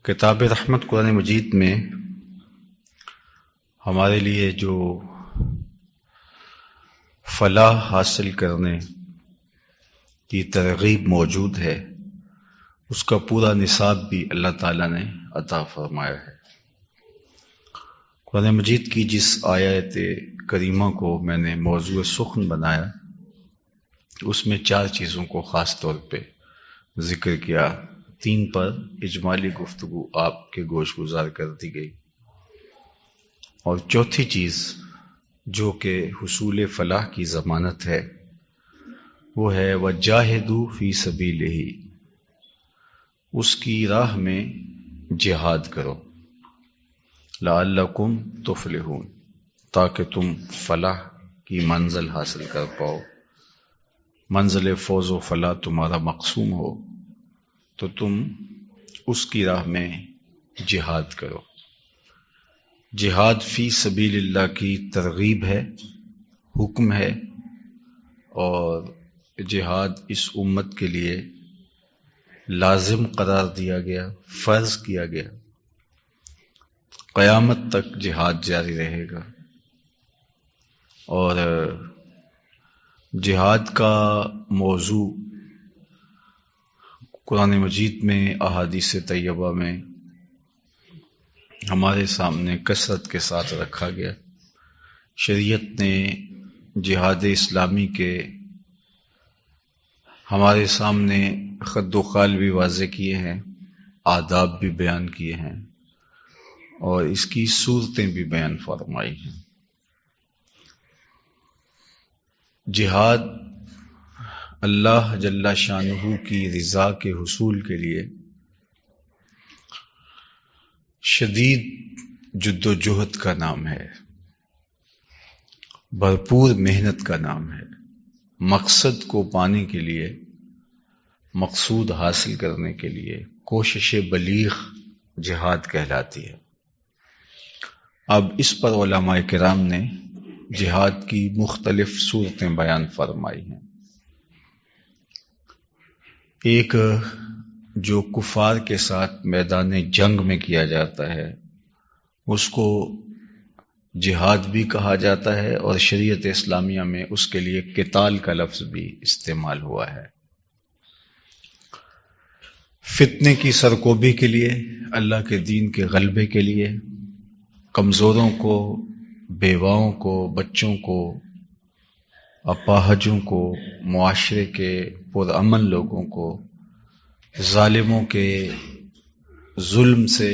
کتاب رحمت قرآن مجید میں ہمارے لیے جو فلاح حاصل کرنے کی ترغیب موجود ہے اس کا پورا نصاب بھی اللہ تعالیٰ نے عطا فرمایا ہے۔ قرآن مجید کی جس آیت کریمہ کو میں نے موضوع سخن بنایا اس میں 4 چیزوں کو خاص طور پہ ذکر کیا، 3 پر اجمالی گفتگو آپ کے گوش گزار کر دی گئی، اور چوتھی چیز جو کہ حصول فلاح کی ضمانت ہے وہ ہے وَجَاهِدُوا فِي سَبِيلِهِ، اس کی راہ میں جہاد کرو، لَعَلَّكُمْ تُفْلِحُونَ، تاکہ تم فلاح کی منزل حاصل کر پاؤ، منزل فوز و فلاح تمہارا مقسوم ہو تو تم اس کی راہ میں جہاد کرو۔ جہاد فی سبیل اللہ کی ترغیب ہے، حکم ہے، اور جہاد اس امت کے لیے لازم قرار دیا گیا، فرض کیا گیا، قیامت تک جہاد جاری رہے گا۔ اور جہاد کا موضوع قرآن مجید میں، احادیث طیبہ میں ہمارے سامنے کثرت کے ساتھ رکھا گیا۔ شریعت نے جہاد اسلامی کے ہمارے سامنے خد و خال بھی واضح کیے ہیں، آداب بھی بیان کیے ہیں، اور اس کی صورتیں بھی بیان فرمائی ہیں۔ جہاد اللہ جل شانہ کی رضا کے حصول کے لیے شدید جد و جہد کا نام ہے، بھرپور محنت کا نام ہے، مقصد کو پانے کے لیے، مقصود حاصل کرنے کے لیے کوشش بلیغ جہاد کہلاتی ہے۔ اب اس پر علماء کرام نے جہاد کی مختلف صورتیں بیان فرمائی ہیں۔ ایک جو کفار کے ساتھ میدان جنگ میں کیا جاتا ہے اس کو جہاد بھی کہا جاتا ہے، اور شریعت اسلامیہ میں اس کے لیے قتال کا لفظ بھی استعمال ہوا ہے۔ فتنے کی سرکوبی کے لیے، اللہ کے دین کے غلبے کے لیے، کمزوروں کو، بیواؤں کو، بچوں کو، اپاہجوں کو، معاشرے کے پرامن لوگوں کو ظالموں کے ظلم سے،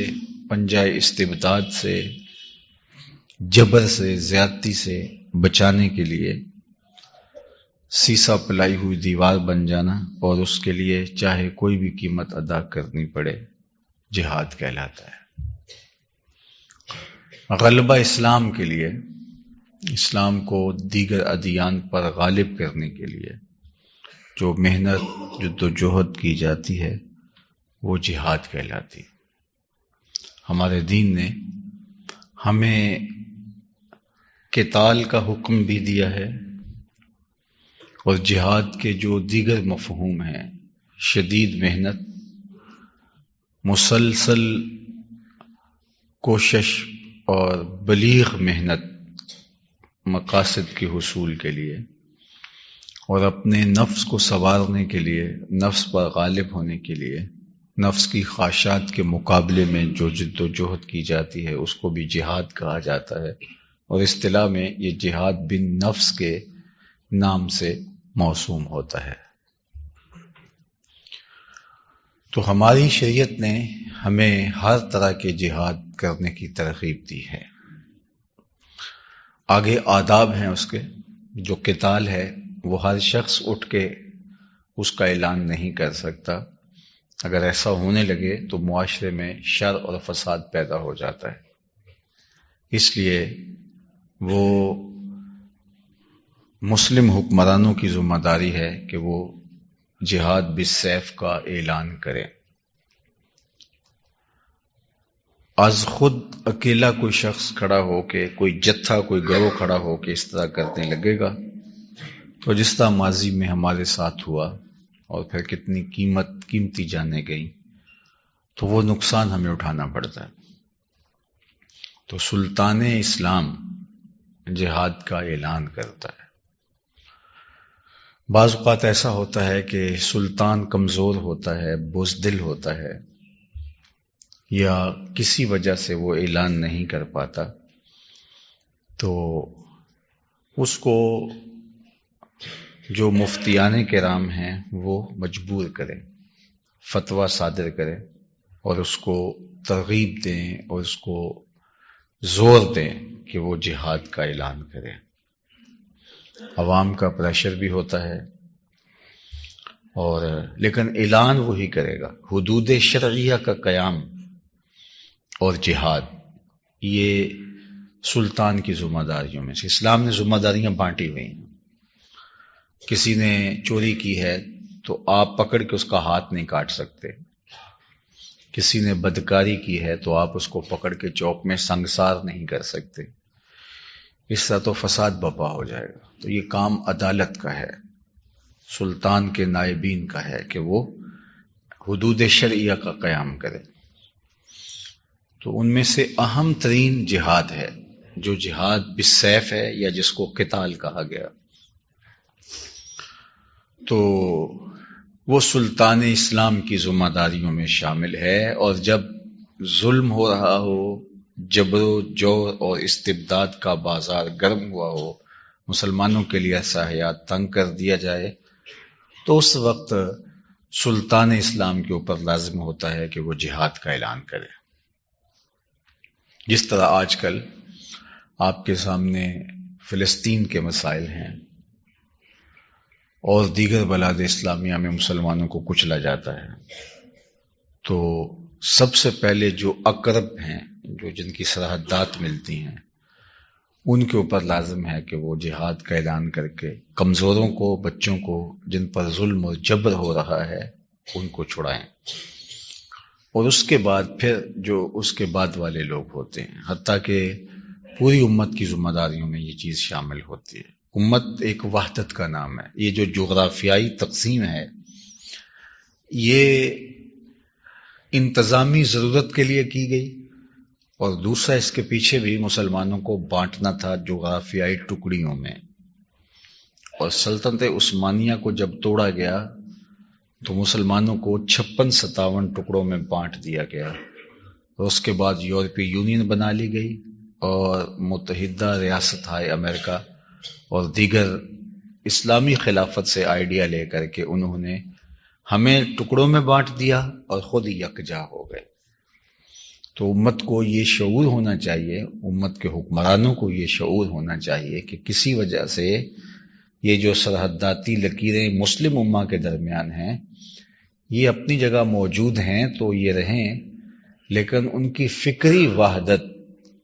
پنجۂ استبداد سے، جبر سے، زیادتی سے بچانے کے لیے سیسا پلائی ہوئی دیوار بن جانا، اور اس کے لیے چاہے کوئی بھی قیمت ادا کرنی پڑے، جہاد کہلاتا ہے۔ غلبہ اسلام کے لیے، اسلام کو دیگر ادیان پر غالب کرنے کے لیے جو محنت، جد و جہد کی جاتی ہے وہ جہاد کہلاتی ہے۔ ہمارے دین نے ہمیں قتال کا حکم بھی دیا ہے، اور جہاد کے جو دیگر مفہوم ہیں، شدید محنت، مسلسل کوشش اور بلیغ محنت مقاصد کے حصول کے لیے، اور اپنے نفس کو سنوارنے کے لیے، نفس پر غالب ہونے کے لیے، نفس کی خواہشات کے مقابلے میں جو جد و جہد کی جاتی ہے اس کو بھی جہاد کہا جاتا ہے، اور اصطلاح میں یہ جہاد بن نفس کے نام سے موسوم ہوتا ہے۔ تو ہماری شریعت نے ہمیں ہر طرح کے جہاد کرنے کی ترغیب دی ہے۔ آگے آداب ہیں اس کے، جو قتال ہے وہ ہر شخص اٹھ کے اس کا اعلان نہیں کر سکتا، اگر ایسا ہونے لگے تو معاشرے میں شر اور فساد پیدا ہو جاتا ہے۔ اس لیے وہ مسلم حکمرانوں کی ذمہ داری ہے کہ وہ جہاد بالسیف کا اعلان کریں۔ از خود اکیلا کوئی شخص کھڑا ہو کے، کوئی جتھا، کوئی گروہ کھڑا ہو کے اس طرح کرنے لگے گا تو جس طرح ماضی میں ہمارے ساتھ ہوا، اور پھر کتنی قیمتی جانیں گئیں، تو وہ نقصان ہمیں اٹھانا پڑتا ہے۔ تو سلطان اسلام جہاد کا اعلان کرتا ہے۔ بعض اوقات ایسا ہوتا ہے کہ سلطان کمزور ہوتا ہے، بزدل ہوتا ہے، یا کسی وجہ سے وہ اعلان نہیں کر پاتا، تو اس کو جو مفتیان کرام ہیں وہ مجبور کریں، فتویٰ صادر کریں، اور اس کو ترغیب دیں اور اس کو زور دیں کہ وہ جہاد کا اعلان کرے۔ عوام کا پریشر بھی ہوتا ہے، اور لیکن اعلان وہی کرے گا۔ حدود شرعیہ کا قیام اور جہاد یہ سلطان کی ذمہ داریوں میں سے۔ اسلام نے ذمہ داریاں بانٹی ہوئی ہیں۔ کسی نے چوری کی ہے تو آپ پکڑ کے اس کا ہاتھ نہیں کاٹ سکتے، کسی نے بدکاری کی ہے تو آپ اس کو پکڑ کے چوک میں سنگسار نہیں کر سکتے، اس طرح تو فساد برپا ہو جائے گا۔ تو یہ کام عدالت کا ہے، سلطان کے نائبین کا ہے کہ وہ حدود شرعیہ کا قیام کرے۔ تو ان میں سے اہم ترین جہاد ہے، جو جہاد بالسیف ہے یا جس کو قتال کہا گیا۔ تو وہ سلطان اسلام کی ذمہ داریوں میں شامل ہے، اور جب ظلم ہو رہا ہو، جبر و جور اور استبداد کا بازار گرم ہوا ہو، مسلمانوں کے لیے ایسا حیات تنگ کر دیا جائے، تو اس وقت سلطان اسلام کے اوپر لازم ہوتا ہے کہ وہ جہاد کا اعلان کرے۔ جس طرح آج کل آپ کے سامنے فلسطین کے مسائل ہیں اور دیگر بلاد اسلامیہ میں مسلمانوں کو کچلا جاتا ہے، تو سب سے پہلے جو اقرب ہیں، جو جن کی سرحدات ملتی ہیں، ان کے اوپر لازم ہے کہ وہ جہاد کا اعلان کر کے کمزوروں کو، بچوں کو جن پر ظلم اور جبر ہو رہا ہے، ان کو چھڑائیں۔ اور اس کے بعد پھر جو اس کے بعد والے لوگ ہوتے ہیں، حتیٰ کہ پوری امت کی ذمہ داریوں میں یہ چیز شامل ہوتی ہے۔ امت ایک وحدت کا نام ہے۔ یہ جو جغرافیائی تقسیم ہے، یہ انتظامی ضرورت کے لیے کی گئی، اور دوسرا اس کے پیچھے بھی مسلمانوں کو بانٹنا تھا جغرافیائی ٹکڑیوں میں۔ اور سلطنت عثمانیہ کو جب توڑا گیا تو مسلمانوں کو 56-57 ٹکڑوں میں بانٹ دیا گیا، اور اس کے بعد یورپی یونین بنا لی گئی، اور متحدہ ریاستہائے امریکہ اور دیگر اسلامی خلافت سے آئیڈیا لے کر کے انہوں نے ہمیں ٹکڑوں میں بانٹ دیا اور خود یکجا ہو گئے۔ تو امت کو یہ شعور ہونا چاہیے، امت کے حکمرانوں کو یہ شعور ہونا چاہیے کہ کسی وجہ سے یہ جو سرحداتی لکیریں مسلم امہ کے درمیان ہیں، یہ اپنی جگہ موجود ہیں تو یہ رہیں، لیکن ان کی فکری وحدت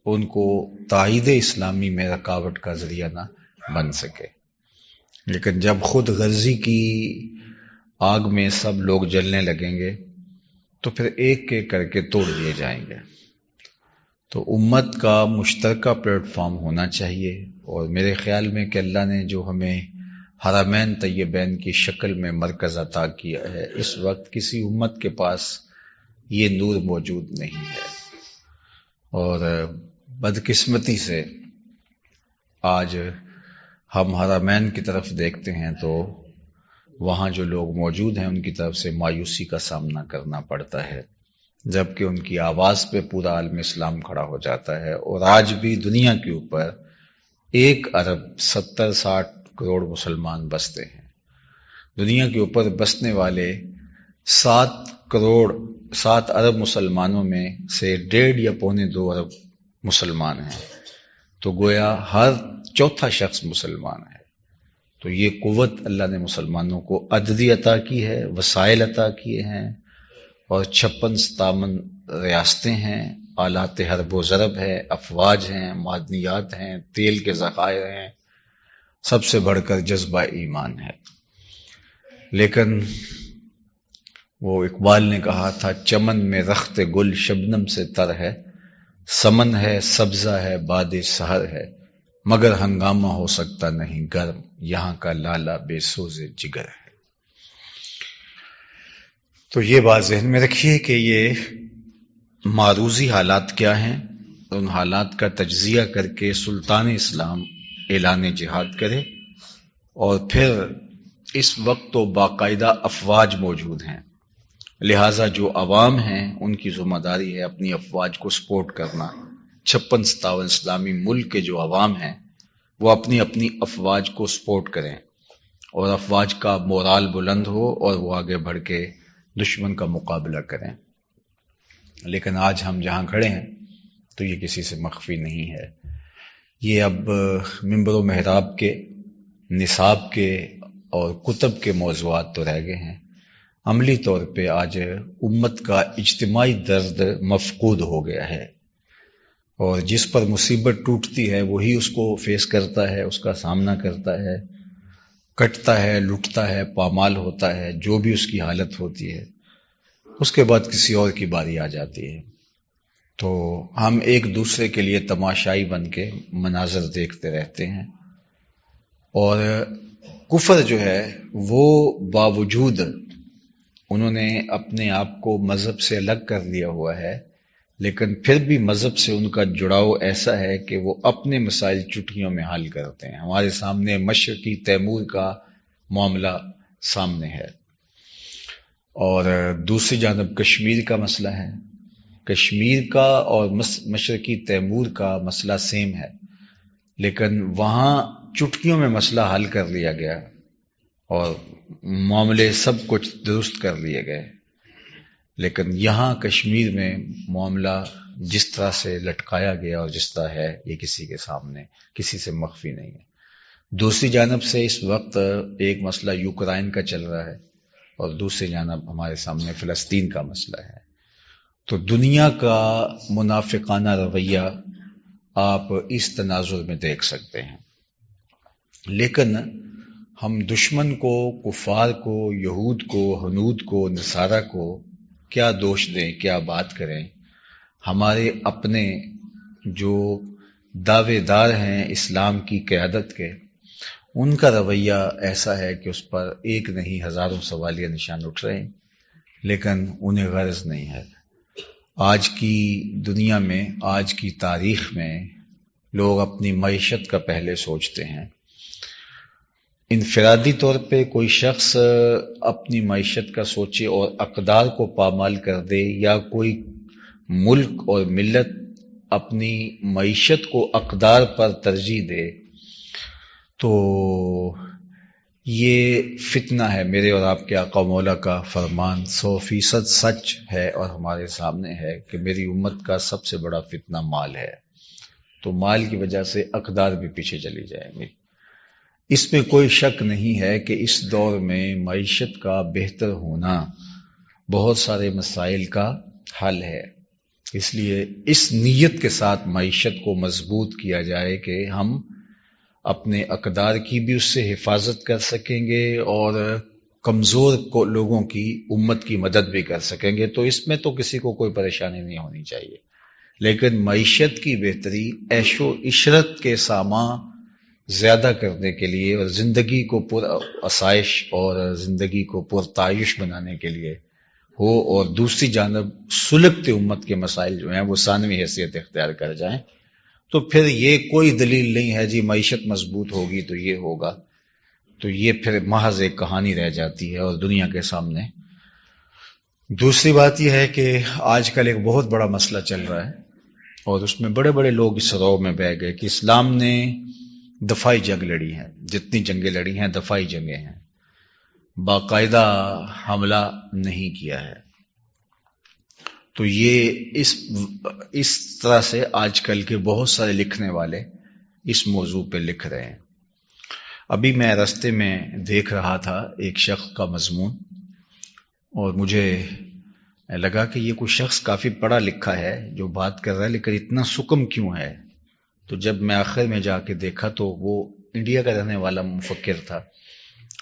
ان کو تائید اسلامی میں رکاوٹ کا ذریعہ نہ بن سکے۔ لیکن جب خود غرضی کی آگ میں سب لوگ جلنے لگیں گے تو پھر ایک ایک کر کے توڑ دیے جائیں گے۔ تو امت کا مشترکہ پلیٹ فارم ہونا چاہیے، اور میرے خیال میں کہ اللہ نے جو ہمیں حرمین طیبین کی شکل میں مرکز عطا کیا ہے، اس وقت کسی امت کے پاس یہ نور موجود نہیں ہے۔ اور بدقسمتی سے آج ہم حرمین کی طرف دیکھتے ہیں تو وہاں جو لوگ موجود ہیں ان کی طرف سے مایوسی کا سامنا کرنا پڑتا ہے، جبکہ ان کی آواز پہ پورا عالم اسلام کھڑا ہو جاتا ہے۔ اور آج بھی دنیا کے اوپر 1 ارب 70-60 کروڑ مسلمان بستے ہیں۔ دنیا کے اوپر بسنے والے 7 ارب مسلمانوں میں سے 1.5 یا 1.25 ارب مسلمان ہیں، تو گویا ہر چوتھا شخص مسلمان ہے۔ تو یہ قوت اللہ نے مسلمانوں کو عددی عطا کی ہے، وسائل عطا کیے ہیں، اور 56-57 ریاستیں ہیں، آلات حرب و ضرب ہے، افواج ہیں، معدنیات ہیں، تیل کے ذخائر ہیں، سب سے بڑھ کر جذبہ ایمان ہے۔ لیکن وہ اقبال نے کہا تھا، چمن میں رخت گل شبنم سے تر ہے، سمن ہے سبزہ ہے باد سحر ہے، مگر ہنگامہ ہو سکتا نہیں گرم، یہاں کا لالا بے سوز جگر ہے۔ تو یہ بات ذہن میں رکھیے کہ یہ معروضی حالات کیا ہیں، ان حالات کا تجزیہ کر کے سلطان اسلام اعلان جہاد کرے، اور پھر اس وقت تو باقاعدہ افواج موجود ہیں، لہٰذا جو عوام ہیں ان کی ذمہ داری ہے اپنی افواج کو سپورٹ کرنا۔ 56-57 اسلامی ملک کے جو عوام ہیں وہ اپنی اپنی افواج کو سپورٹ کریں، اور افواج کا مورال بلند ہو اور وہ آگے بڑھ کے دشمن کا مقابلہ کریں۔ لیکن آج ہم جہاں کھڑے ہیں تو یہ کسی سے مخفی نہیں ہے، یہ اب منبر و محراب کے، نصاب کے اور کتب کے موضوعات تو رہ گئے ہیں، عملی طور پہ آج امت کا اجتماعی درد مفقود ہو گیا ہے، اور جس پر مصیبت ٹوٹتی ہے وہی اس کو فیس کرتا ہے، اس کا سامنا کرتا ہے، کٹتا ہے، لٹتا ہے، پامال ہوتا ہے، جو بھی اس کی حالت ہوتی ہے، اس کے بعد کسی اور کی باری آ جاتی ہے۔ تو ہم ایک دوسرے کے لیے تماشائی بن کے مناظر دیکھتے رہتے ہیں، اور کفر جو ہے وہ باوجود انہوں نے اپنے آپ کو مذہب سے الگ کر لیا ہوا ہے، لیکن پھر بھی مذہب سے ان کا جڑاؤ ایسا ہے کہ وہ اپنے مسائل چٹکیوں میں حل کرتے ہیں۔ ہمارے سامنے مشرقی تیمور کا معاملہ سامنے ہے، اور دوسری جانب کشمیر کا مسئلہ ہے۔ کشمیر کا اور مشرقی تیمور کا مسئلہ سیم ہے، لیکن وہاں چٹکیوں میں مسئلہ حل کر لیا گیا اور معاملے سب کچھ درست کر لیے گئے، لیکن یہاں کشمیر میں معاملہ جس طرح سے لٹکایا گیا اور جس طرح ہے یہ کسی کے سامنے، کسی سے مخفی نہیں ہے۔ دوسری جانب سے اس وقت ایک مسئلہ یوکرائن کا چل رہا ہے، اور دوسری جانب ہمارے سامنے فلسطین کا مسئلہ ہے۔ تو دنیا کا منافقانہ رویہ آپ اس تناظر میں دیکھ سکتے ہیں، لیکن ہم دشمن کو، کفار کو، یہود کو، ہنود کو، نصارہ کو کیا دوش دیں، کیا بات کریں؟ ہمارے اپنے جو دعوے دار ہیں اسلام کی قیادت کے، ان کا رویہ ایسا ہے کہ اس پر ایک نہیں ہزاروں سوالیہ نشان اٹھ رہے ہیں، لیکن انہیں غرض نہیں ہے۔ آج کی دنیا میں، آج کی تاریخ میں لوگ اپنی معیشت کا پہلے سوچتے ہیں۔ انفرادی طور پہ کوئی شخص اپنی معیشت کا سوچے اور اقدار کو پامال کر دے، یا کوئی ملک اور ملت اپنی معیشت کو اقدار پر ترجیح دے، تو یہ فتنہ ہے۔ میرے اور آپ کے آقا مولا کا فرمان 100% سچ ہے اور ہمارے سامنے ہے کہ میری امت کا سب سے بڑا فتنہ مال ہے، تو مال کی وجہ سے اقدار بھی پیچھے چلی جائیں گے۔ اس میں کوئی شک نہیں ہے کہ اس دور میں معیشت کا بہتر ہونا بہت سارے مسائل کا حل ہے، اس لیے اس نیت کے ساتھ معیشت کو مضبوط کیا جائے کہ ہم اپنے اقدار کی بھی اس سے حفاظت کر سکیں گے اور کمزور کو لوگوں کی، امت کی مدد بھی کر سکیں گے، تو اس میں تو کسی کو کوئی پریشانی نہیں ہونی چاہیے۔ لیکن معیشت کی بہتری، عیش و عشرت کے سامان زیادہ کرنے کے لیے اور زندگی کو پر آسائش اور زندگی کو پرتعیش بنانے کے لیے ہو، اور دوسری جانب سلگتے امت کے مسائل جو ہیں وہ ثانوی حیثیت اختیار کر جائیں، تو پھر یہ کوئی دلیل نہیں ہے جی معیشت مضبوط ہوگی تو یہ ہوگا، تو یہ پھر محض ایک کہانی رہ جاتی ہے اور دنیا کے سامنے۔ دوسری بات یہ ہے کہ آج کل ایک بہت بڑا مسئلہ چل رہا ہے، اور اس میں بڑے بڑے لوگ اس رو میں بہ گئے کہ اسلام نے دفاعی جنگ لڑی ہیں، جتنی جنگیں لڑی ہیں دفاعی جنگیں ہیں، باقاعدہ حملہ نہیں کیا ہے۔ تو یہ اس طرح سے آج کل کے بہت سارے لکھنے والے اس موضوع پہ لکھ رہے ہیں۔ ابھی میں راستے میں دیکھ رہا تھا ایک شخص کا مضمون، اور مجھے لگا کہ یہ کوئی شخص کافی پڑھا لکھا ہے جو بات کر رہا ہے، لیکن اتنا سکم کیوں ہے؟ تو جب میں آخر میں جا کے دیکھا تو وہ انڈیا کا رہنے والا مفکر تھا،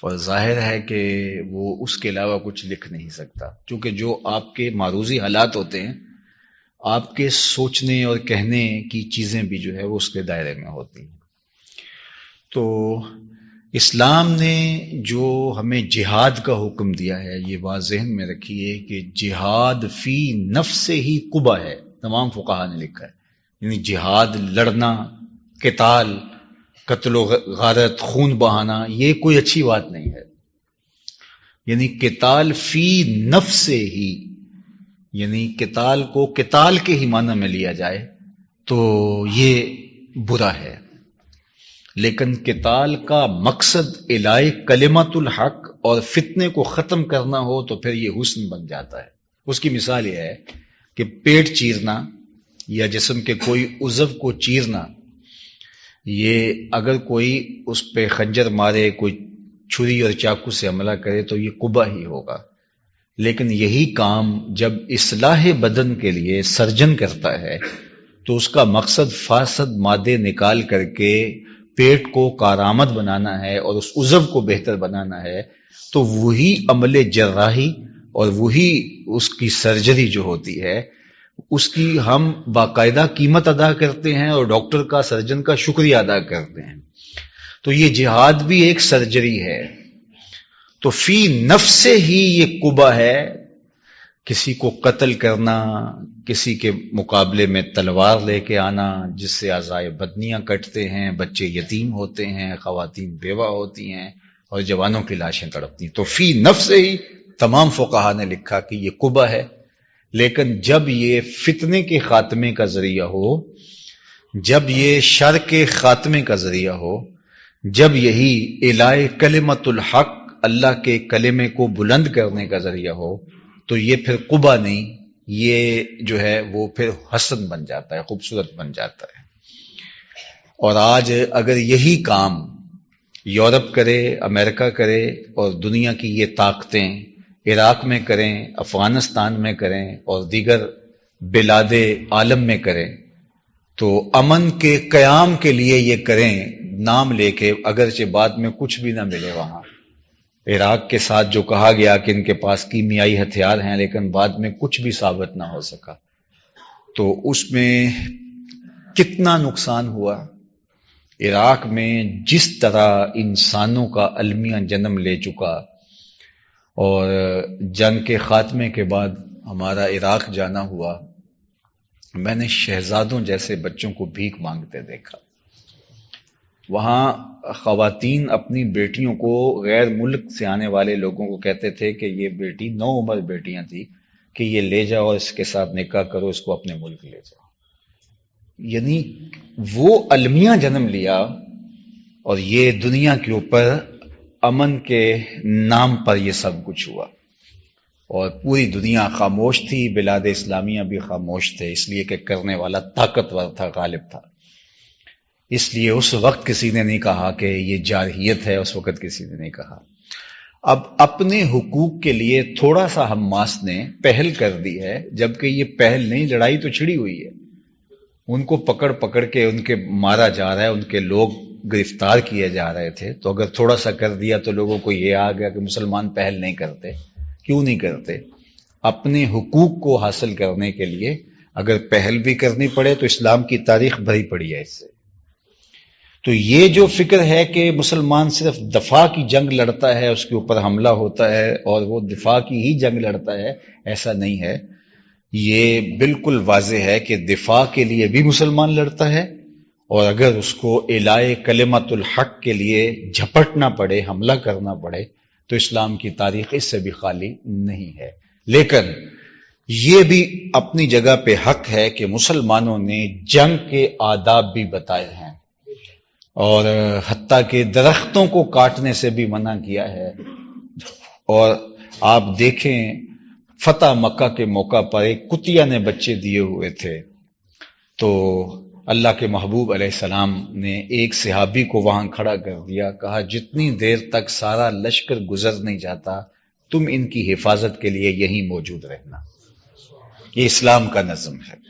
اور ظاہر ہے کہ وہ اس کے علاوہ کچھ لکھ نہیں سکتا، کیونکہ جو آپ کے معروضی حالات ہوتے ہیں، آپ کے سوچنے اور کہنے کی چیزیں بھی جو ہے وہ اس کے دائرے میں ہوتی ہیں۔ تو اسلام نے جو ہمیں جہاد کا حکم دیا ہے، یہ بات ذہن میں رکھیے کہ جہاد فی نفس ہی قبح ہے، تمام فقہا نے لکھا ہے. یعنی جہاد، لڑنا، قتال، قتل و غارت، خون بہانا، یہ کوئی اچھی بات نہیں ہے. یعنی قتال فی نفس ہی، یعنی قتال کو قتال کے ہی معنی میں لیا جائے تو یہ برا ہے. لیکن قتال کا مقصد الہی کلمت الحق اور فتنے کو ختم کرنا ہو تو پھر یہ حسن بن جاتا ہے. اس کی مثال یہ ہے کہ پیٹ چیرنا یا جسم کے کوئی عضو کو چیرنا، یہ اگر کوئی اس پہ خنجر مارے، کوئی چھری اور چاقو سے حملہ کرے تو یہ قبح ہی ہوگا. لیکن یہی کام جب اصلاح بدن کے لیے سرجن کرتا ہے تو اس کا مقصد فاسد مادے نکال کر کے پیٹ کو کارآمد بنانا ہے اور اس عضو کو بہتر بنانا ہے، تو وہی عمل جراحی اور وہی اس کی سرجری جو ہوتی ہے اس کی ہم باقاعدہ قیمت ادا کرتے ہیں اور ڈاکٹر کا، سرجن کا شکریہ ادا کرتے ہیں. تو یہ جہاد بھی ایک سرجری ہے. تو فی نفس ہی یہ قبح ہے. کسی کو قتل کرنا، کسی کے مقابلے میں تلوار لے کے آنا جس سے اعضائے بدنیاں کٹتے ہیں، بچے یتیم ہوتے ہیں، خواتین بیوہ ہوتی ہیں اور جوانوں کی لاشیں تڑپتی ہیں. تو فی نفس ہی تمام فقہا نے لکھا کہ یہ قبح ہے. لیکن جب یہ فتنے کے خاتمے کا ذریعہ ہو، جب یہ شر کے خاتمے کا ذریعہ ہو، جب یہی الہی کلمت الحق، اللہ کے کلمے کو بلند کرنے کا ذریعہ ہو، تو یہ پھر قبح نہیں، یہ جو ہے وہ پھر حسن بن جاتا ہے، خوبصورت بن جاتا ہے. اور آج اگر یہی کام یورپ کرے، امریکہ کرے اور دنیا کی یہ طاقتیں عراق میں کریں، افغانستان میں کریں اور دیگر بلاد عالم میں کریں، تو امن کے قیام کے لیے یہ کریں نام لے کے، اگرچہ بعد میں کچھ بھی نہ ملے. وہاں عراق کے ساتھ جو کہا گیا کہ ان کے پاس کیمیائی ہتھیار ہیں، لیکن بعد میں کچھ بھی ثابت نہ ہو سکا. تو اس میں کتنا نقصان ہوا. عراق میں جس طرح انسانوں کا المیہ جنم لے چکا، اور جنگ کے خاتمے کے بعد ہمارا عراق جانا ہوا، میں نے شہزادوں جیسے بچوں کو بھیک مانگتے دیکھا. وہاں خواتین اپنی بیٹیوں کو غیر ملک سے آنے والے لوگوں کو کہتے تھے کہ یہ بیٹی، 9 عمر بیٹیاں تھیں، کہ یہ لے جاؤ اور اس کے ساتھ نکاح کرو، اس کو اپنے ملک لے جاؤ. یعنی وہ المیہ جنم لیا اور یہ دنیا کے اوپر امن کے نام پر یہ سب کچھ ہوا. اور پوری دنیا خاموش تھی، بلاد اسلامیہ بھی خاموش تھے، اس لیے کہ کرنے والا طاقتور تھا، غالب تھا. اس لیے اس وقت کسی نے نہیں کہا کہ یہ جارحیت ہے، اس وقت کسی نے نہیں کہا. اب اپنے حقوق کے لیے تھوڑا سا حماس نے پہل کر دی ہے، جبکہ یہ پہل نہیں، لڑائی تو چھڑی ہوئی ہے. ان کو پکڑ پکڑ کے ان کے مارا جا رہا ہے، ان کے لوگ گرفتار کیے جا رہے تھے. تو اگر تھوڑا سا کر دیا تو لوگوں کو یہ آ گیا کہ مسلمان پہل نہیں کرتے. کیوں نہیں کرتے؟ اپنے حقوق کو حاصل کرنے کے لیے اگر پہل بھی کرنی پڑے تو اسلام کی تاریخ بھری پڑی ہے اس سے. تو یہ جو فکر ہے کہ مسلمان صرف دفاع کی جنگ لڑتا ہے، اس کے اوپر حملہ ہوتا ہے اور وہ دفاع کی ہی جنگ لڑتا ہے، ایسا نہیں ہے. یہ بالکل واضح ہے کہ دفاع کے لیے بھی مسلمان لڑتا ہے، اور اگر اس کو الہی کلمت الحق کے لیے جھپٹنا پڑے، حملہ کرنا پڑے، تو اسلام کی تاریخ اس سے بھی خالی نہیں ہے. لیکن یہ بھی اپنی جگہ پہ حق ہے کہ مسلمانوں نے جنگ کے آداب بھی بتائے ہیں، اور حتیٰ کہ درختوں کو کاٹنے سے بھی منع کیا ہے. اور آپ دیکھیں فتح مکہ کے موقع پر ایک کتیا نے بچے دیے ہوئے تھے، تو اللہ کے محبوب علیہ السلام نے ایک صحابی کو وہاں کھڑا کر دیا، کہا جتنی دیر تک سارا لشکر گزر نہیں جاتا تم ان کی حفاظت کے لیے یہیں موجود رہنا. یہ اسلام کا نظم ہے.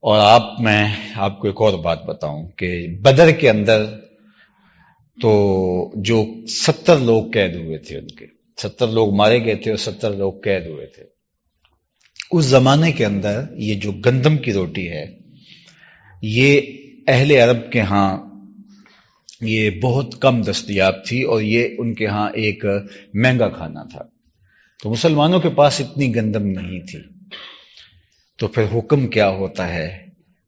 اور میں آپ کو ایک اور بات بتاؤں کہ بدر کے اندر تو جو 70 لوگ قید ہوئے تھے، ان کے 70 لوگ مارے گئے تھے اور 70 لوگ قید ہوئے تھے. اس زمانے کے اندر یہ جو گندم کی روٹی ہے، یہ اہل عرب کے ہاں یہ بہت کم دستیاب تھی اور یہ ان کے ہاں ایک مہنگا کھانا تھا، تو مسلمانوں کے پاس اتنی گندم نہیں تھی. تو پھر حکم کیا ہوتا ہے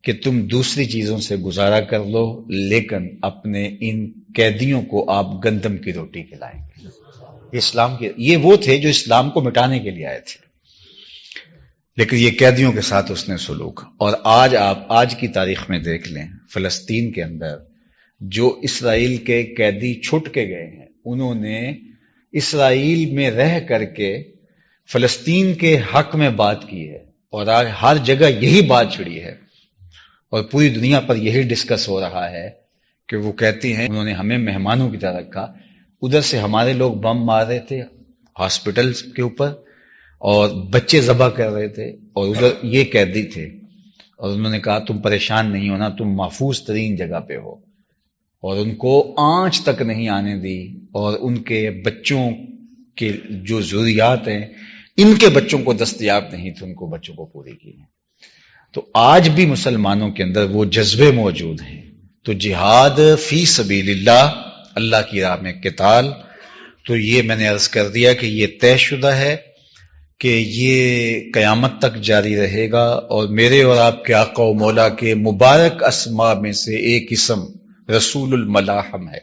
کہ تم دوسری چیزوں سے گزارا کر لو، لیکن اپنے ان قیدیوں کو آپ گندم کی روٹی کھلائیں گے. اسلام کے یہ وہ تھے جو اسلام کو مٹانے کے لیے آئے تھے، لیکن یہ قیدیوں کے ساتھ اس نے سلوک. اور آج کی تاریخ میں دیکھ لیں، فلسطین کے اندر جو اسرائیل کے قیدی چھٹ کے گئے ہیں، انہوں نے اسرائیل میں رہ کر کے فلسطین کے حق میں بات کی ہے، اور آج ہر جگہ یہی بات چھڑی ہے اور پوری دنیا پر یہی ڈسکس ہو رہا ہے کہ وہ کہتی ہیں انہوں نے ہمیں مہمانوں کی طرح رکھا. ادھر سے ہمارے لوگ بم مار رہے تھے ہاسپٹل کے اوپر اور بچے ذبح کر رہے تھے، اور ادھر یہ قیدی تھے، اور انہوں نے کہا تم پریشان نہیں ہونا، تم محفوظ ترین جگہ پہ ہو، اور ان کو آنچ تک نہیں آنے دی، اور ان کے بچوں کے جو ضروریات ہیں ان کے بچوں کو دستیاب نہیں تھے، ان کو بچوں کو پوری کی ہیں. تو آج بھی مسلمانوں کے اندر وہ جذبے موجود ہیں. تو جہاد فی سبیل اللہ، اللہ کی راہ میں قتال، تو یہ میں نے عرض کر دیا کہ یہ طے شدہ ہے کہ یہ قیامت تک جاری رہے گا. اور میرے اور آپ کے آقا و مولا کے مبارک اسماء میں سے ایک اسم رسول الملاحم ہے.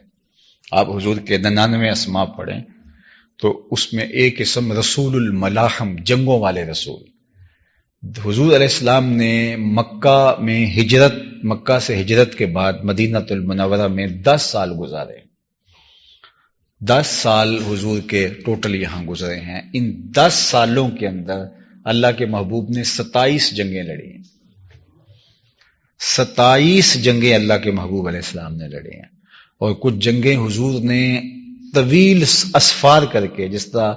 آپ حضور کے 99 اسماء پڑھیں تو اس میں ایک اسم رسول الملاحم، جنگوں والے رسول. حضور علیہ السلام نے مکہ سے ہجرت کے بعد مدینہ المنورہ میں 10 سال گزارے. 10 سال حضور کے ٹوٹل یہاں گزرے ہیں. ان 10 سالوں کے اندر اللہ کے محبوب نے 27 جنگیں لڑی ہیں. 27 جنگیں اللہ کے محبوب علیہ السلام نے لڑی ہیں، اور کچھ جنگیں حضور نے طویل اسفار کر کے، جس طرح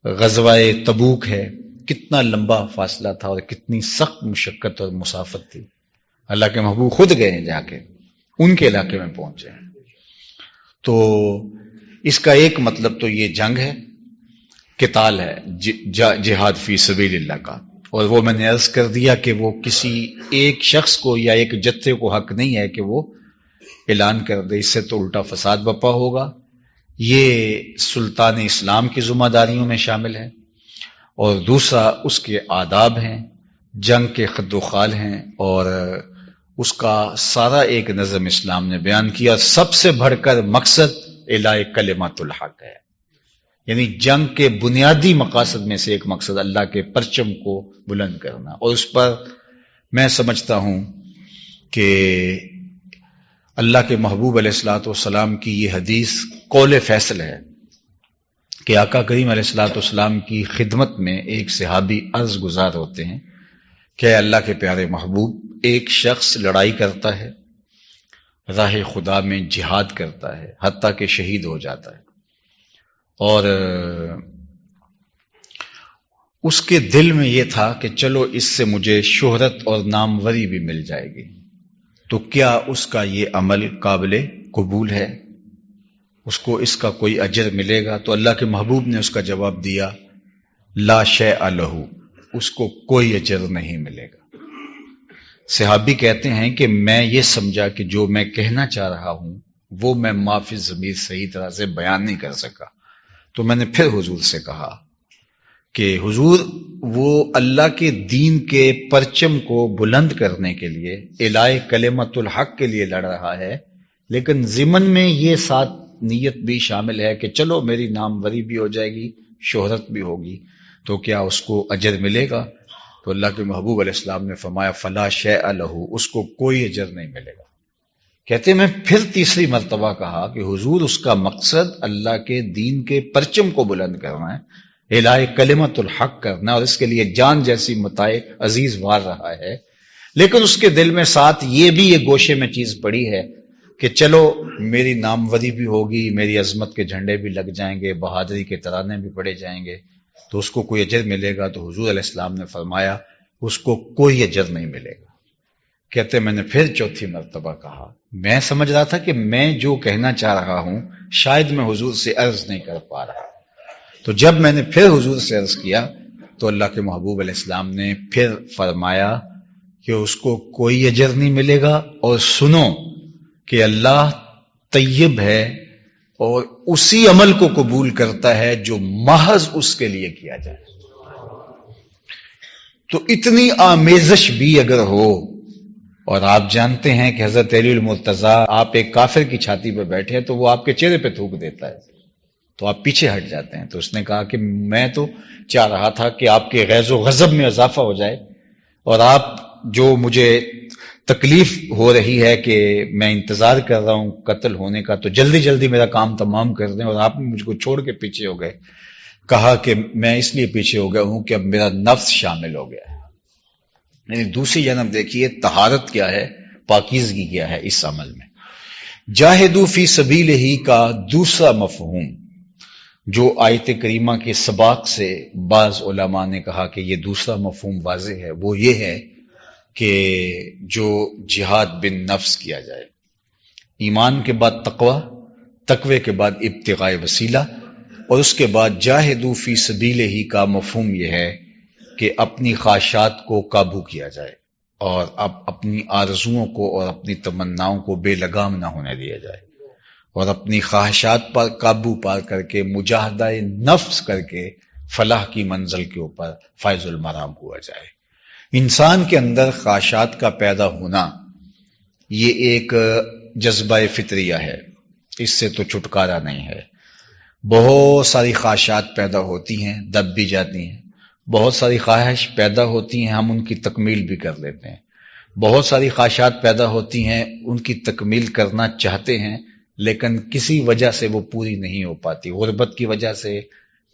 غزوہ تبوک ہے، کتنا لمبا فاصلہ تھا اور کتنی سخت مشقت اور مسافت تھی. اللہ کے محبوب خود گئے ہیں، جا کے ان کے علاقے میں پہنچے ہیں. تو اس کا ایک مطلب تو یہ جنگ ہے، قتال ہے، جہاد فی سبیل اللہ کا. اور وہ میں نے عرض کر دیا کہ وہ کسی ایک شخص کو یا ایک جتھے کو حق نہیں ہے کہ وہ اعلان کر دے، اس سے تو الٹا فساد بپا ہوگا. یہ سلطان اسلام کی ذمہ داریوں میں شامل ہے، اور دوسرا اس کے آداب ہیں، جنگ کے خد و خال ہیں، اور اس کا سارا ایک نظم اسلام نے بیان کیا. سب سے بڑھ کر مقصد اعلاء کلمۃ الحق ہے، یعنی جنگ کے بنیادی مقاصد میں سے ایک مقصد اللہ کے پرچم کو بلند کرنا. اور اس پر میں سمجھتا ہوں کہ اللہ کے محبوب علیہ الصلوۃ والسلام کی یہ حدیث قول فیصل ہے کہ آقا کریم علیہ الصلوۃ والسلام کی خدمت میں ایک صحابی عرض گزار ہوتے ہیں کہ اللہ کے پیارے محبوب، ایک شخص لڑائی کرتا ہے، راہ خدا میں جہاد کرتا ہے، حتیٰ کہ شہید ہو جاتا ہے، اور اس کے دل میں یہ تھا کہ چلو اس سے مجھے شہرت اور ناموری بھی مل جائے گی، تو کیا اس کا یہ عمل قابل قبول ہے؟ اس کو اس کا کوئی اجر ملے گا؟ تو اللہ کے محبوب نے اس کا جواب دیا، لا شیء لہ، اس کو کوئی اجر نہیں ملے گا. صحابی کہتے ہیں کہ میں یہ سمجھا کہ جو میں کہنا چاہ رہا ہوں وہ میں معافی ضمیر صحیح طرح سے بیان نہیں کر سکا. تو میں نے پھر حضور سے کہا کہ حضور، وہ اللہ کے دین کے پرچم کو بلند کرنے کے لیے، اعلاء کلمۃ الحق کے لیے لڑ رہا ہے، لیکن ضمن میں یہ ساتھ نیت بھی شامل ہے کہ چلو میری ناموری بھی ہو جائے گی، شہرت بھی ہوگی، تو کیا اس کو اجر ملے گا؟ تو اللہ کے محبوب علیہ السلام نے فرمایا، فلا شیء لہ، اس کو کوئی اجر نہیں ملے گا. کہتے میں پھر تیسری مرتبہ کہا کہ حضور، اس کا مقصد اللہ کے دین کے پرچم کو بلند کرنا ہے، اعلاء کلمۃ الحق کرنا، اور اس کے لیے جان جیسی متاع عزیز وار رہا ہے، لیکن اس کے دل میں ساتھ یہ بھی یہ گوشے میں چیز پڑی ہے کہ چلو میری ناموری بھی ہوگی، میری عظمت کے جھنڈے بھی لگ جائیں گے، بہادری کے ترانے بھی پڑے جائیں گے، تو اس کو کوئی اجر ملے گا؟ تو حضور علیہ السلام نے فرمایا، اس کو کوئی اجر نہیں ملے گا. کہتے میں نے پھر چوتھی مرتبہ کہا، میں سمجھ رہا تھا کہ میں جو کہنا چاہ رہا ہوں شاید میں حضور سے عرض نہیں کر پا رہا. تو جب میں نے پھر حضور سے عرض کیا تو اللہ کے محبوب علیہ السلام نے پھر فرمایا کہ اس کو کوئی اجر نہیں ملے گا، اور سنو کہ اللہ طیب ہے اور اسی عمل کو قبول کرتا ہے جو محض اس کے لیے کیا جائے. تو اتنی آمیزش بھی اگر ہو، اور آپ جانتے ہیں کہ حضرت علی المرتضیٰ آپ ایک کافر کی چھاتی پہ بیٹھے ہیں تو وہ آپ کے چہرے پہ تھوک دیتا ہے تو آپ پیچھے ہٹ جاتے ہیں. تو اس نے کہا کہ میں تو چاہ رہا تھا کہ آپ کے غیظ و غضب میں اضافہ ہو جائے، اور آپ جو مجھے تکلیف ہو رہی ہے کہ میں انتظار کر رہا ہوں قتل ہونے کا، تو جلدی جلدی میرا کام تمام کر دیں، اور آپ مجھ کو چھوڑ کے پیچھے ہو گئے. کہا کہ میں اس لیے پیچھے ہو گیا ہوں کہ اب میرا نفس شامل ہو گیا ہے. یعنی دوسری جانب دیکھیے طہارت کیا ہے، پاکیزگی کیا ہے اس عمل میں. جاہدوا فی سبیلہ کا دوسرا مفہوم جو آیت کریمہ کے سباق سے بعض علماء نے کہا کہ یہ دوسرا مفہوم واضح ہے، وہ یہ ہے کہ جو جہاد بن نفس کیا جائے. ایمان کے بعد تقوی، تقوی کے بعد ابتغاء وسیلہ، اور اس کے بعد جاہدوا فی سبیلہ کا مفہوم یہ ہے کہ اپنی خواہشات کو قابو کیا جائے اور اب اپنی آرزوؤں کو اور اپنی تمناؤں کو بے لگام نہ ہونے دیا جائے، اور اپنی خواہشات پر قابو پا کر کے مجاہدہ نفس کر کے فلاح کی منزل کے اوپر فائز المرام ہوا جائے. انسان کے اندر خواہشات کا پیدا ہونا یہ ایک جذبہ فطریہ ہے، اس سے تو چھٹکارا نہیں ہے. بہت ساری خواہشات پیدا ہوتی ہیں، دب بھی جاتی ہیں. بہت ساری خواہش پیدا ہوتی ہیں، ہم ان کی تکمیل بھی کر لیتے ہیں. بہت ساری خواہشات پیدا ہوتی ہیں، ان کی تکمیل کرنا چاہتے ہیں لیکن کسی وجہ سے وہ پوری نہیں ہو پاتی. غربت کی وجہ سے،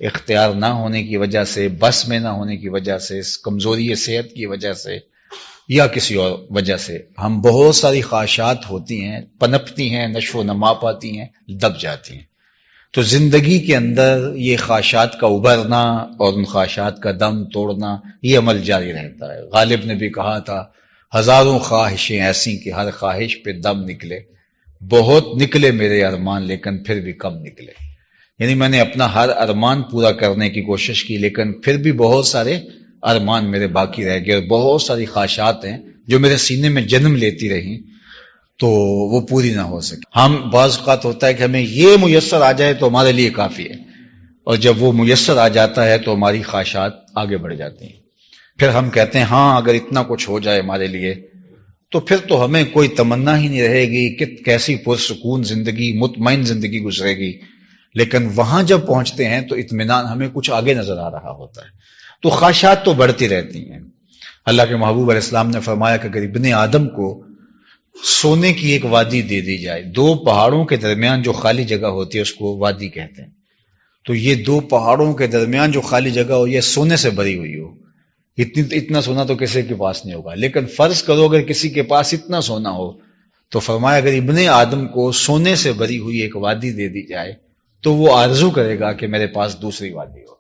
اختیار نہ ہونے کی وجہ سے، بس میں نہ ہونے کی وجہ سے، کمزوری صحت کی وجہ سے، یا کسی اور وجہ سے ہم بہت ساری خواہشات ہوتی ہیں، پنپتی ہیں، نشو و نما پاتی ہیں، دب جاتی ہیں. تو زندگی کے اندر یہ خواہشات کا ابھرنا اور ان خواہشات کا دم توڑنا یہ عمل جاری رہتا ہے. غالب نے بھی کہا تھا ہزاروں خواہشیں ایسی کہ ہر خواہش پہ دم نکلے، بہت نکلے میرے ارمان لیکن پھر بھی کم نکلے. یعنی میں نے اپنا ہر ارمان پورا کرنے کی کوشش کی لیکن پھر بھی بہت سارے ارمان میرے باقی رہ گئے، اور بہت ساری خواہشات ہیں جو میرے سینے میں جنم لیتی رہیں تو وہ پوری نہ ہو سکے. ہم بعض اوقات ہوتا ہے کہ ہمیں یہ میسر آ جائے تو ہمارے لیے کافی ہے، اور جب وہ میسر آ جاتا ہے تو ہماری خواہشات آگے بڑھ جاتی ہیں. پھر ہم کہتے ہیں ہاں اگر اتنا کچھ ہو جائے ہمارے لیے تو پھر تو ہمیں کوئی تمنا ہی نہیں رہے گی کہ کیسی پرسکون زندگی، مطمئن زندگی گزرے گی. لیکن وہاں جب پہنچتے ہیں تو اطمینان ہمیں کچھ آگے نظر آ رہا ہوتا ہے. تو خواہشات تو بڑھتی رہتی ہیں. اللہ کے محبوب علیہ السلام نے فرمایا کہ اگر ابن آدم کو سونے کی ایک وادی دے دی جائے، دو پہاڑوں کے درمیان جو خالی جگہ ہوتی ہے اس کو وادی کہتے ہیں، تو یہ دو پہاڑوں کے درمیان جو خالی جگہ ہو یہ سونے سے بھری ہوئی ہو، اتنا سونا تو کسی کے پاس نہیں ہوگا. لیکن فرض کرو اگر کسی کے پاس اتنا سونا ہو تو فرمایا اگر ابن آدم کو سونے سے بھری ہوئی ایک وادی دے دی جائے تو وہ آرزو کرے گا کہ میرے پاس دوسری وادی ہو.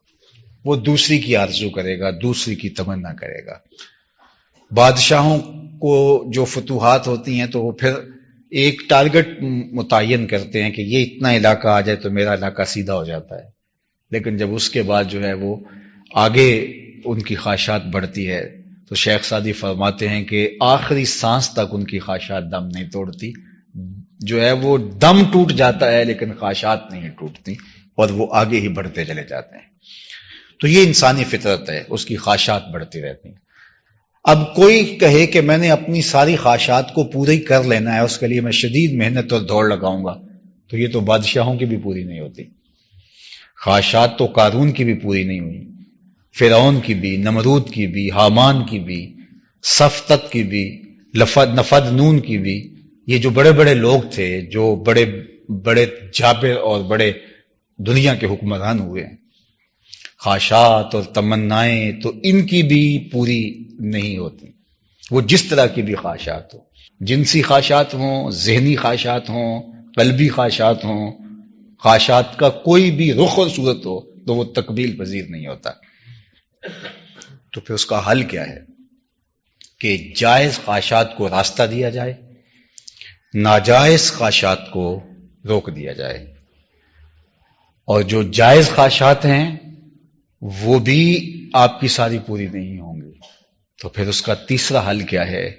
وہ دوسری کی آرزو کرے گا، دوسری کی تمنا کرے گا. بادشاہوں کو جو فتوحات ہوتی ہیں تو وہ پھر ایک ٹارگٹ متعین کرتے ہیں کہ یہ اتنا علاقہ آ جائے تو میرا علاقہ سیدھا ہو جاتا ہے. لیکن جب اس کے بعد جو ہے وہ آگے ان کی خواہشات بڑھتی ہے تو شیخ سعدی فرماتے ہیں کہ آخری سانس تک ان کی خواہشات دم نہیں توڑتی. جو ہے وہ دم ٹوٹ جاتا ہے لیکن خواہشات نہیں ٹوٹتی اور وہ آگے ہی بڑھتے چلے جاتے ہیں. تو یہ انسانی فطرت ہے، اس کی خواہشات بڑھتی رہتی ہیں. اب کوئی کہے کہ میں نے اپنی ساری خواہشات کو پوری کر لینا ہے، اس کے لیے میں شدید محنت اور دوڑ لگاؤں گا، تو یہ تو بادشاہوں کی بھی پوری نہیں ہوتی. خواہشات تو قارون کی بھی پوری نہیں ہوئی، فرعون کی بھی، نمرود کی بھی، حامان کی بھی، صفتت کی بھی، نفد نون کی بھی. یہ جو بڑے بڑے لوگ تھے، جو بڑے بڑے جابر اور بڑے دنیا کے حکمران ہوئے ہیں، خواہشات اور تمنائیں تو ان کی بھی پوری نہیں ہوتی. وہ جس طرح کی بھی خواہشات ہو، جنسی خواہشات ہوں، ذہنی خواہشات ہوں، قلبی خواہشات ہوں، خواہشات کا کوئی بھی رخ اور صورت ہو تو وہ تکمیل پذیر نہیں ہوتا. تو پھر اس کا حل کیا ہے کہ جائز خواہشات کو راستہ دیا جائے، ناجائز خواہشات کو روک دیا جائے، اور جو جائز خواہشات ہیں وہ بھی آپ کی ساری پوری نہیں ہوں گی. تو پھر اس کا تیسرا حل کیا ہے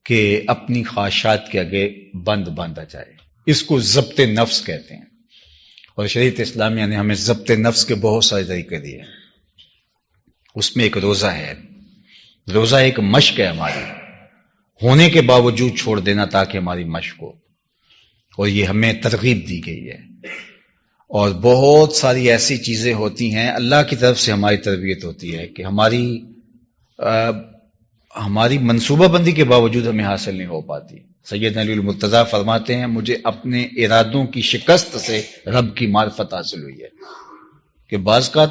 کہ اپنی خواہشات کے آگے بند باندھا جائے. اس کو ضبط نفس کہتے ہیں، اور شریعت اسلامیہ نے ہمیں ضبط نفس کے بہت سارے طریقے دیے۔ اس میں ایک روزہ ہے، روزہ ایک مشق ہے ہماری، ہونے کے باوجود چھوڑ دینا تاکہ ہماری مشق ہو، اور یہ ہمیں ترغیب دی گئی ہے۔ اور بہت ساری ایسی چیزیں ہوتی ہیں، اللہ کی طرف سے ہماری تربیت ہوتی ہے کہ ہماری منصوبہ بندی کے باوجود ہمیں حاصل نہیں ہو پاتی۔ سیدنا علی المرتضیٰ فرماتے ہیں مجھے اپنے ارادوں کی شکست سے رب کی معرفت حاصل ہوئی ہے، کہ بعض کا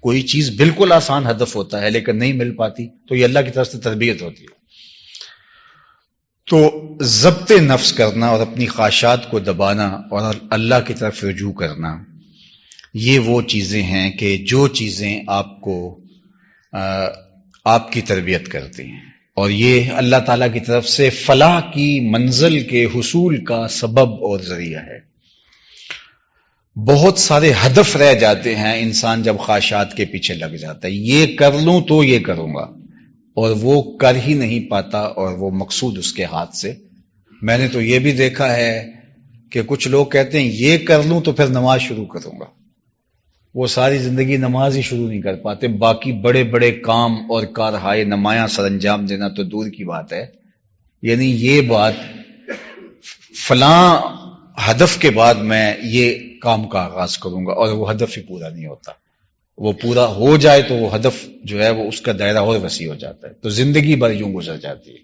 کوئی چیز بالکل آسان ہدف ہوتا ہے لیکن نہیں مل پاتی، تو یہ اللہ کی طرف سے تربیت ہوتی ہے۔ تو ضبط نفس کرنا اور اپنی خواہشات کو دبانا اور اللہ کی طرف رجوع کرنا، یہ وہ چیزیں ہیں کہ جو چیزیں آپ کو آپ کی تربیت کرتی ہیں، اور یہ اللہ تعالیٰ کی طرف سے فلاح کی منزل کے حصول کا سبب اور ذریعہ ہے۔ بہت سارے ہدف رہ جاتے ہیں انسان جب خواہشات کے پیچھے لگ جاتا ہے، یہ کر لوں تو یہ کروں گا، اور وہ کر ہی نہیں پاتا، اور وہ مقصود اس کے ہاتھ سے۔ میں نے تو یہ بھی دیکھا ہے کہ کچھ لوگ کہتے ہیں یہ کر لوں تو پھر نماز شروع کروں گا، وہ ساری زندگی نماز ہی شروع نہیں کر پاتے، باقی بڑے بڑے کام اور کارہائے نمایاں سر انجام دینا تو دور کی بات ہے۔ یعنی یہ بات فلاں ہدف کے بعد میں یہ کام کا آغاز کروں گا، اور وہ ہدف ہی پورا نہیں ہوتا۔ وہ پورا ہو جائے تو وہ ہدف جو ہے وہ اس کا دائرہ اور وسیع ہو جاتا ہے، تو زندگی بھر یوں گزر جاتی ہے۔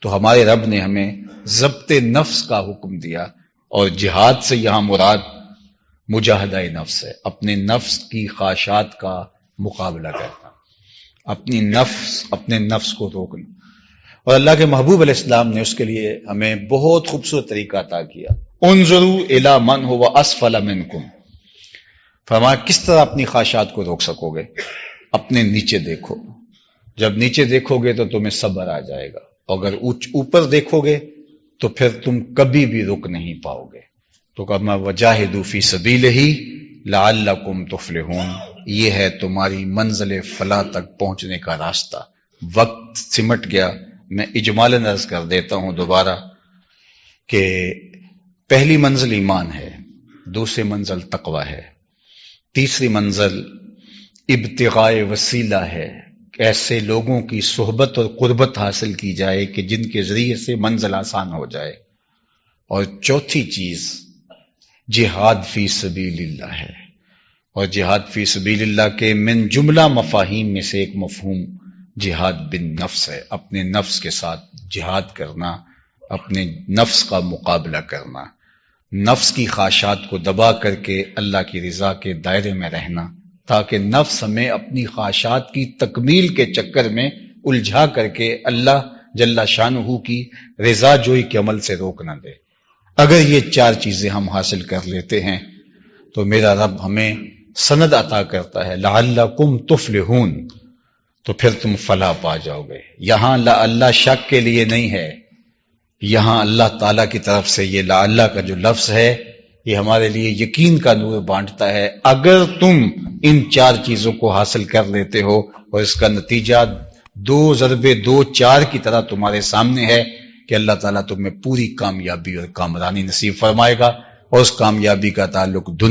تو ہمارے رب نے ہمیں ضبط نفس کا حکم دیا، اور جہاد سے یہاں مراد مجاہدہ نفس ہے، اپنے نفس کی خواہشات کا مقابلہ کرنا، اپنے نفس کو روکنا۔ اور اللہ کے محبوب علیہ السلام نے اس کے لیے ہمیں بہت خوبصورت طریقہ عطا کیا۔ انظروا الی من هو اسفل منکم، فرمایا کس طرح اپنی خواہشات کو روک سکو گے؟ اپنے نیچے دیکھو، جب نیچے دیکھو گے تو تمہیں صبر آ جائے گا، اگر اوپر دیکھو گے تو پھر تم کبھی بھی رک نہیں پاؤ گے۔ تو کہا وجاہدوا فی سبیلہ لعلکم تفلحون، یہ ہے تمہاری منزل فلاح تک پہنچنے کا راستہ۔ وقت سمٹ گیا، میں اجمالاً عرض کر دیتا ہوں دوبارہ کہ پہلی منزل ایمان ہے، دوسری منزل تقوی ہے، تیسری منزل ابتغاء وسیلہ ہے، ایسے لوگوں کی صحبت اور قربت حاصل کی جائے کہ جن کے ذریعے سے منزل آسان ہو جائے، اور چوتھی چیز جہاد فی سبیل اللہ ہے۔ اور جہاد فی سبیل اللہ کے من جملہ مفاہیم میں سے ایک مفہوم جہاد بن نفس ہے، اپنے نفس کے ساتھ جہاد کرنا، اپنے نفس کا مقابلہ کرنا، نفس کی خواہشات کو دبا کر کے اللہ کی رضا کے دائرے میں رہنا، تاکہ نفس ہمیں اپنی خواہشات کی تکمیل کے چکر میں الجھا کر کے اللہ جل شانہ کی رضا جوئی کے عمل سے روک نہ دے۔ اگر یہ چار چیزیں ہم حاصل کر لیتے ہیں تو میرا رب ہمیں سند عطا کرتا ہے لعلکم تفلحون، تو پھر تم فلاح پا جاؤ گے۔ یہاں لا اللہ شک کے لیے نہیں ہے، یہاں اللہ تعالیٰ کی طرف سے یہ لا اللہ کا جو لفظ ہے یہ ہمارے لیے یقین کا نور بانٹتا ہے۔ اگر تم ان چار چیزوں کو حاصل کر لیتے ہو اور اس کا نتیجہ 2x2=4 کی طرح تمہارے سامنے ہے کہ اللہ تعالیٰ تمہیں پوری کامیابی اور کامرانی نصیب فرمائے گا، اور اس کامیابی کا تعلق دنیا